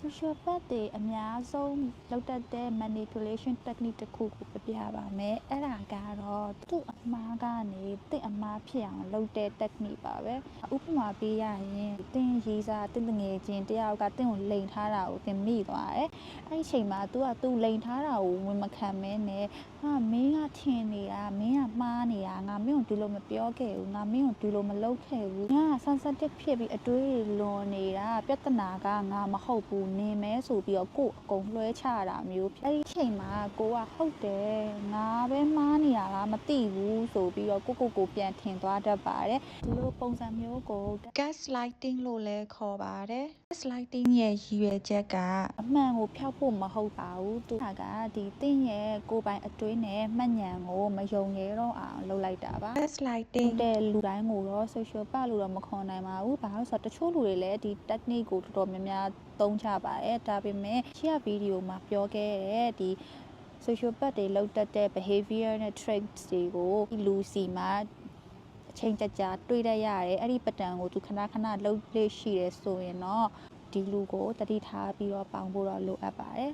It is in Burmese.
social path တွေအများဆုံးလောက်တတ်တဲ့ manipulation technique တစ်ခုကိုပြပြပါမယ်အဲ့ဒါကတော့သူ့အမှားကနေတင့်အမှားဖြစ်အောင်လုပ်တဲ့ technique ပါပဲဥပမာပေးရရင်တင်ရေးစားတင်ငယ်ချင်းတယောက်ကတင့်ကိုလိန်ထားတာကိုတင်မိသွားတယ်အဲ့ဒီအချိန်မှာ သူလိန်ထားတာကိုဝင်မခံမဲနဲ့ဟာမင်းကထင်နေတာမင်းကမှားနေတာငါမင်းကိုဒီလိုမပြောခဲ့ဘူးငါမင်းကိုဒီလိုမလုပ်ခဲ့ဘူးငါ sensitive ဖြစ်ပြီးအတွေးလွန်နေတာပြဿနာကငါမဟုတ်ဘူးနင်မဲဆိုပြီးတော့ကို့အကုန်လွှဲချတာမျိုးအဲ့ဒီအချိန်မှာကိုကဟုတ်တယ်ငါပဲမှားနေတာလားမသိဘူးဆိုပြီးတော့ကိုပြန်ထင်သွားတတ်ပါတယ်ဒီလိုပုံစံမျိုးကို gaslighting လို့လည်းခေါ်ပါတယ် gaslighting ရဲ့ရည်ရွယ်ချက်ကအမှန်ကိုဖျောက်ဖို့မဟုတ်ပါဘူးသူကဒီတင့်ရဲ့ကိုယ်ပိုင်အတွေးနဲ့မှတ်ဉာဏ်ကိုမယုံရဲတော့အောင်လုပ်လိုက်တာပါ gaslighting တဲ့လူတိုင်းကိုတော့ social path လို့တော့မခေါ်နိုင်ပါဘူးဘာလို့ဆိုတော့တချို့လူတွေလည်းဒီ technique ကိုတော်တော်များများသုံးကြပါတယ်ဒါပေမဲ့ရှေ့ဗီဒီယိုမှာပြောခဲ့တဲ့ဒီ social path တွေလောက်တတ်တဲ့ behavior နဲ့ traits တွေကိုလူစီမှာအချိန်ကြာတွေ့တတ်ရတယ်အဲ့ဒီ pattern ကိုသူခဏလုပ်လေ့ရှိတယ်ဆိုရင်တော့ဒီလူကိုတတိထားပြီးတော့ပေါင်းဖို့တော့လိုအပ်ပါတယ်